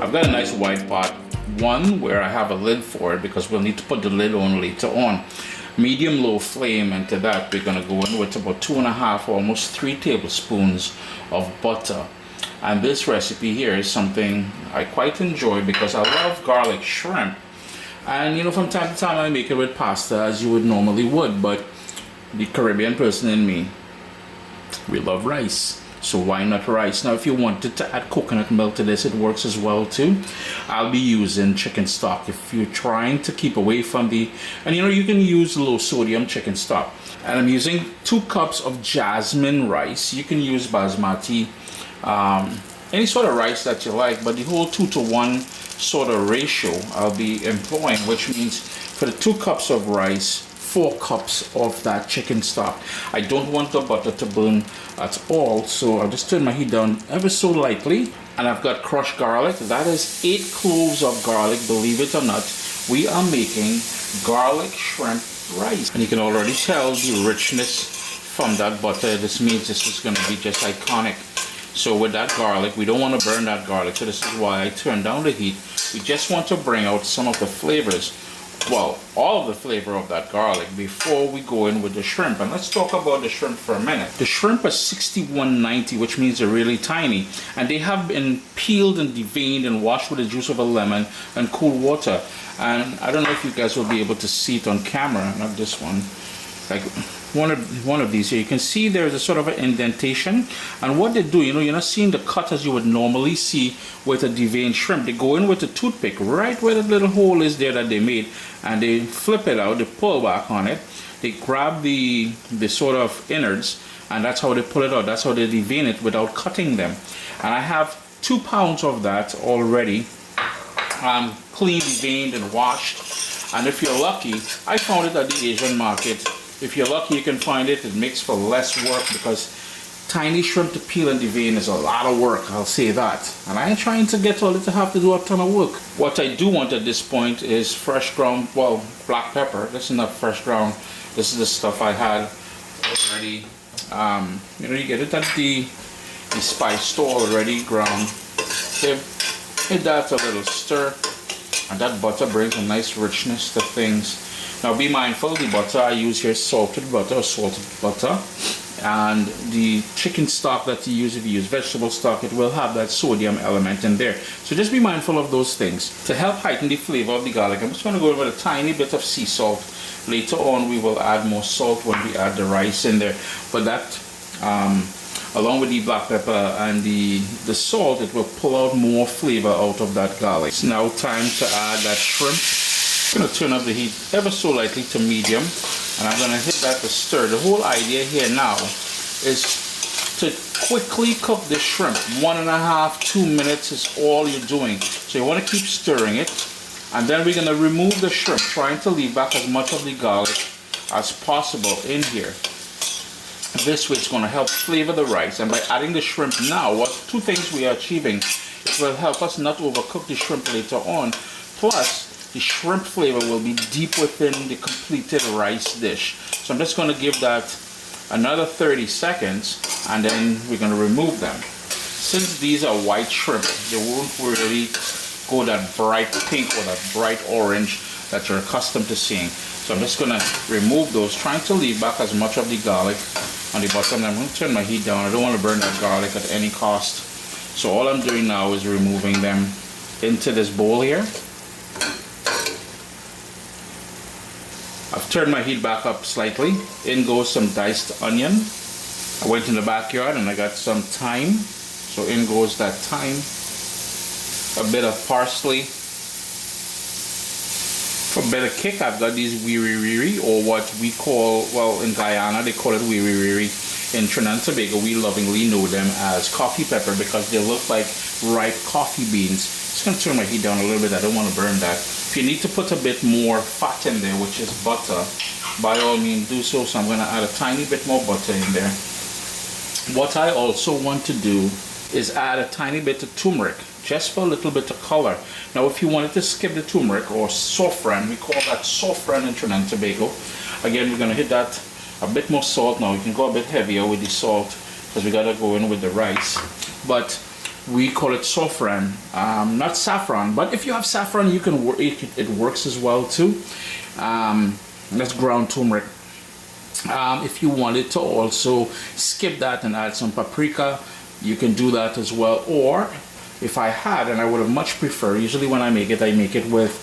I've got a nice wide pot, one where I have a lid for it because we'll need to put the lid on later on. Medium low flame, and to that we're going to go in with about 2.5, almost 3 tablespoons of butter. And this recipe here is something I quite enjoy because I love garlic shrimp. And you know, from time to time I make it with pasta as you would normally would, but the Caribbean person in me, we love rice. So why not rice? Now if you wanted to add coconut milk to this, it works as well too. I'll be using chicken stock if you're trying to keep away from the, and you know, you can use low sodium chicken stock. And I'm using 2 cups of jasmine rice. You can use basmati, any sort of rice that you like, but the whole 2-to-1 sort of ratio I'll be employing, which means for the 2 cups of rice, 4 cups of that chicken stock. I don't want the butter to burn at all, so I'll just turn my heat down ever so lightly. And I've got crushed garlic. That is 8 cloves of garlic, believe it or not. We are making garlic shrimp rice. And you can already tell the richness from that butter. This means this is going to be just iconic. So with that garlic, we don't want to burn that garlic, so this is why I turned down the heat. We just want to bring out some of the flavors, well, all of the flavor of that garlic before we go in with the shrimp. And let's talk about the shrimp for a minute. The shrimp are 61.90, which means they're really tiny, and they have been peeled and deveined and washed with the juice of a lemon and cool water. And I don't know if you guys will be able to see it on camera, not this one, like one of these here. You can see there's a sort of an indentation, and what they do, you know, you're not seeing the cut as you would normally see with a deveined shrimp. They go in with a toothpick right where the little hole is there that they made, and they flip it out, they pull back on it, they grab the sort of innards, and that's how they pull it out. That's how they devein it without cutting them. And I have 2 pounds of that already, clean, deveined and washed. And if you're lucky, I found it at the Asian market. If you're lucky, you can find it. It makes for less work because tiny shrimp to peel and devein is a lot of work, I'll say that. And I ain't trying to get all it to have to do a ton of work. What I do want at this point is fresh ground, well, black pepper. This is not fresh ground. This is the stuff I had already. You know, you get it at the spice store already ground. Give that a little stir, and that butter brings a nice richness to things. Now be mindful, the butter I use here is salted butter or salted butter, and the chicken stock that you use, if you use vegetable stock, it will have that sodium element in there. So just be mindful of those things. To help heighten the flavor of the garlic, I'm just going to go with a tiny bit of sea salt. Later on we will add more salt when we add the rice in there, but that along with the black pepper and the salt, it will pull out more flavor out of that garlic. It's now time to add that shrimp. I'm going to turn up the heat ever so lightly to medium, and I'm going to hit that to stir. The whole idea here now is to quickly cook this shrimp. 1.5–2 minutes is all you're doing. So you want to keep stirring it, and then we're going to remove the shrimp, trying to leave back as much of the garlic as possible in here. This way it's going to help flavor the rice, and by adding the shrimp now, what 2 things we are achieving. It will help us not overcook the shrimp later on, plus the shrimp flavor will be deep within the completed rice dish. So I'm just going to give that another 30 seconds, and then we're going to remove them. Since these are white shrimp, they won't really go that bright pink or that bright orange that you're accustomed to seeing. So I'm just going to remove those, trying to leave back as much of the garlic on the bottom. I'm going to turn my heat down. I don't want to burn that garlic at any cost. So all I'm doing now is removing them into this bowl here. I've turned my heat back up slightly. In goes some diced onion. I went in the backyard and I got some thyme. So in goes that thyme. A bit of parsley. For a better kick, I've got these wiri wiri, or what we call, well, in Guyana they call it wiri wiri. In Trinidad and Tobago we lovingly know them as coffee pepper because they look like ripe coffee beans. Just going to turn my heat down a little bit. I don't want to burn that. If you need to put a bit more fat in there, which is butter, by all means do so. So I'm going to add a tiny bit more butter in there. What I also want to do is add a tiny bit of turmeric, just for a little bit of color. Now if you wanted to skip the turmeric, or saffron, we call that saffron in Trinidad and Tobago. Again, we're going to hit that a bit more salt now. You can go a bit heavier with the salt because we got to go in with the rice. But We call it saffron, not saffron, but if you have saffron, you can work it works as well too. That's ground turmeric. If you wanted to also skip that and add some paprika, you can do that as well. Or if I had, and I would have much prefer, usually when I make it with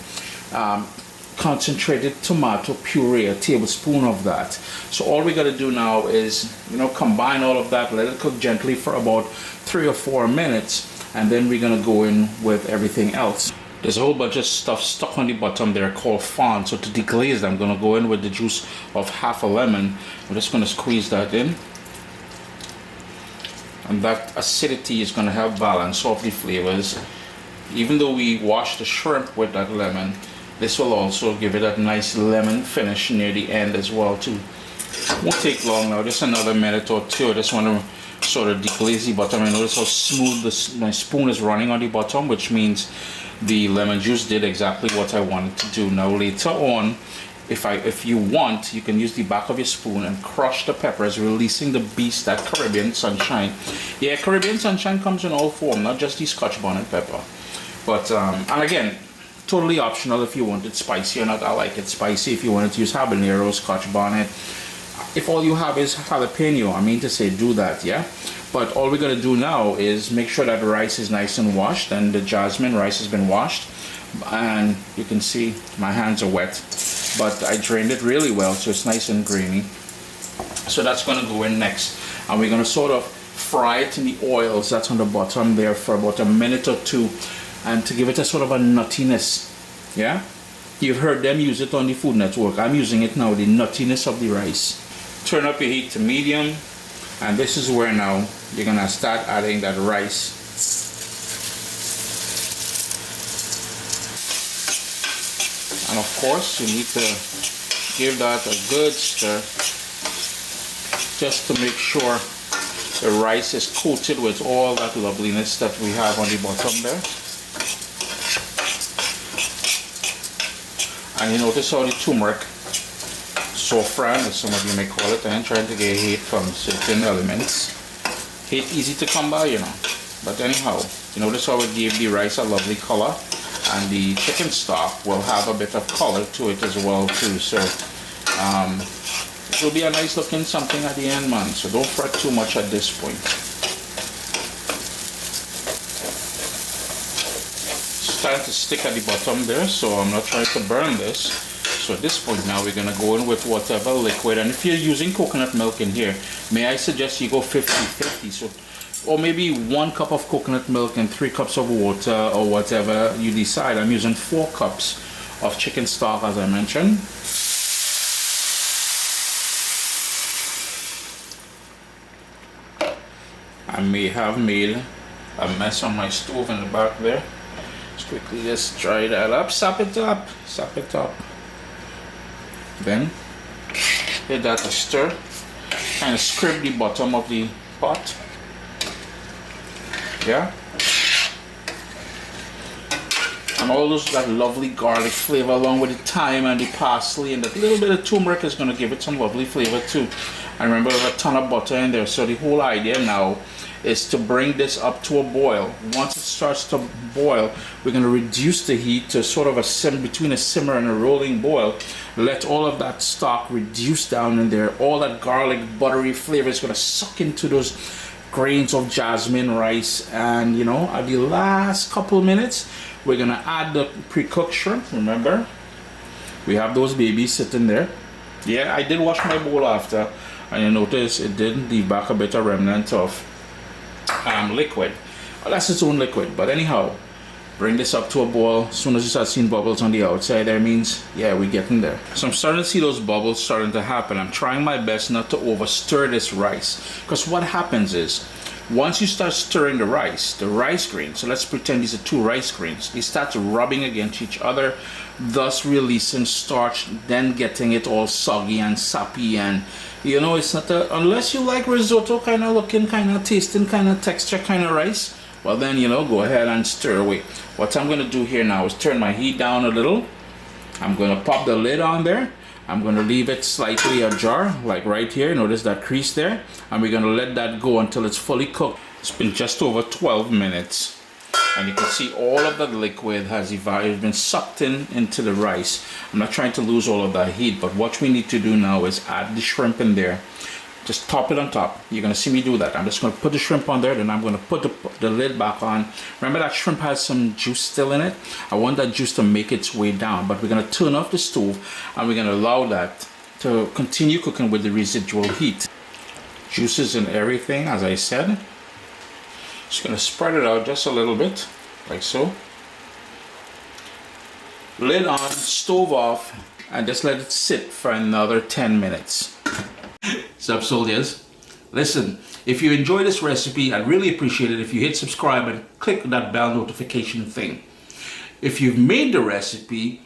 concentrated tomato puree, a tablespoon of that. So all we got to do now is, combine all of that, let it cook gently for about 3 or 4 minutes, and then we're gonna go in with everything else. There's a whole bunch of stuff stuck on the bottom there called fond. So to deglaze them, I'm gonna go in with the juice of half a lemon. I'm just gonna squeeze that in. And that acidity is gonna help balance off the flavors. Even though we wash the shrimp with that lemon, this will also give it a nice lemon finish near the end as well too. Won't take long now, just another minute or two. I just want to sort of deglaze the bottom. I notice how smooth my spoon is running on the bottom, which means the lemon juice did exactly what I wanted to do. Now later on, if you want, you can use the back of your spoon and crush the peppers, releasing the beast, that Caribbean Sunshine. Yeah, Caribbean Sunshine comes in all form, not just the Scotch bonnet pepper. But and again, totally optional if you want it spicy or not. I like it spicy. If you wanted to use habanero, Scotch bonnet, if all you have is jalapeno, I mean to say, do that, yeah. But all we're gonna do now is make sure that the rice is nice and washed, and the jasmine rice has been washed, and you can see my hands are wet, but I drained it really well, so it's nice and grainy. So that's gonna go in next, and we're gonna sort of fry it in the oils that's on the bottom there for about a minute or two, and to give it a sort of a nuttiness. Yeah, you've heard them use it on the Food Network. I'm using it now, the nuttiness of the rice. Turn up your heat to medium, and this is where now you're gonna start adding that rice. And of course you need to give that a good stir, just to make sure the rice is coated with all that loveliness that we have on the bottom there. And you notice how the turmeric, saffron as some of you may call it, and trying to get heat from certain elements. Heat easy to come by, but anyhow, you notice how it gave the rice a lovely color, and the chicken stock will have a bit of color to it as well too. So it will be a nice looking something at the end, man, so don't fret too much at this point. It's starting to stick at the bottom there, so I'm not trying to burn this. So at this point now we're going to go in with whatever liquid, and if you're using coconut milk in here, may I suggest you go 50-50, so, or maybe 1 cup of coconut milk and 3 cups of water, or whatever you decide. I'm using 4 cups of chicken stock, as I mentioned. I may have made a mess on my stove in the back there. Let's quickly just dry that up, sap it up. Then give that a stir, kind of scrape the bottom of the pot, yeah, and all that lovely garlic flavor along with the thyme and the parsley and that little bit of turmeric is going to give it some lovely flavor too. And remember, there's a ton of butter in there, so the whole idea now is to bring this up to a boil. Once it starts to boil, we're going to reduce the heat to sort of a between a simmer and a rolling boil. Let all of that stock reduce down in there. All that garlic buttery flavor is going to suck into those grains of jasmine rice, and at the last couple minutes we're going to add the pre-cooked shrimp. Remember, we have those babies sitting there. Yeah, I did wash my bowl after, and you notice it did leave back a bit of remnant of liquid. Well, that's its own liquid, but anyhow, bring this up to a boil. As soon as you start seeing bubbles on the outside, that means, yeah, we're getting there. So I'm starting to see those bubbles starting to happen. I'm trying my best not to over stir this rice, because what happens is, once you start stirring the rice grains, so let's pretend these are 2 rice grains, they start rubbing against each other, thus releasing starch, then getting it all soggy and sappy, and it's not unless you like risotto kind of looking, kind of tasting, kind of texture kind of rice, well then go ahead and stir away. What I'm going to do here now is turn my heat down a little. I'm going to pop the lid on there. I'm going to leave it slightly ajar, like right here. Notice that crease there, and we're going to let that go until it's fully cooked. It's been just over 12 minutes, and you can see all of that liquid has been sucked into the rice. I'm not trying to lose all of that heat, but what we need to do now is add the shrimp in there. Just top it on top. You're going to see me do that. I'm just going to put the shrimp on there, then I'm going to put the lid back on. Remember that shrimp has some juice still in it? I want that juice to make its way down, but we're going to turn off the stove and we're going to allow that to continue cooking with the residual heat. Juices and everything, as I said. Just going to spread it out just a little bit, like so. Lid on, stove off, and just let it sit for another 10 minutes. Sup soldiers, listen, if you enjoy this recipe, I'd really appreciate it if you hit subscribe and click that bell notification thing. If you've made the recipe,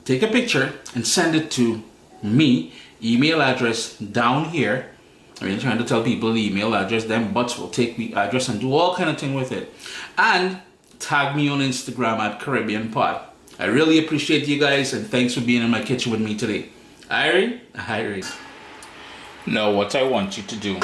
take a picture and send it to me, email address down here. I mean, trying to tell people the email address, them butts will take the address and do all kind of thing with it. And tag me on Instagram at Caribbean Pot. I really appreciate you guys, and thanks for being in my kitchen with me today. Irene. Now what I want you to do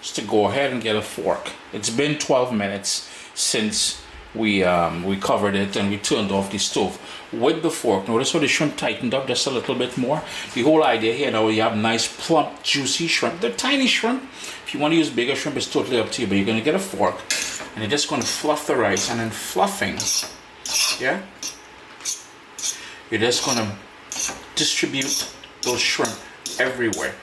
is to go ahead and get a fork. It's been 12 minutes since we covered it and we turned off the stove. With the fork, notice how the shrimp tightened up just a little bit more. The whole idea here now, you have nice plump juicy shrimp. They're tiny shrimp. If you want to use bigger shrimp, it's totally up to you, but you're going to get a fork and you're just going to fluff the rice. And then fluffing, yeah, you're just going to distribute those shrimp everywhere.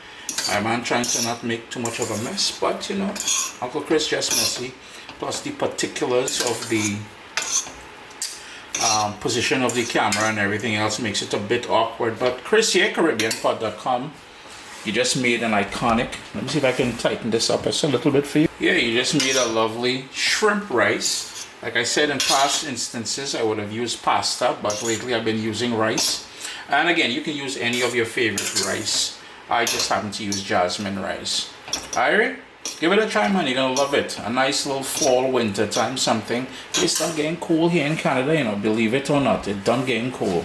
I'm trying to not make too much of a mess, but you know, Uncle Chris just messy. Plus the particulars of the position of the camera and everything else makes it a bit awkward. But Chris here, CaribbeanPot.com. You just made an iconic, let me see if I can tighten this up just a little bit for you. Yeah, you just made a lovely shrimp rice. Like I said, in past instances I would have used pasta, but lately I've been using rice. And again, you can use any of your favorite rice. I just happen to use jasmine rice. Alright, give it a try, man. You're gonna love it. A nice little fall, winter time something. It's done getting cool here in Canada, you know, believe it or not. It's done getting cool.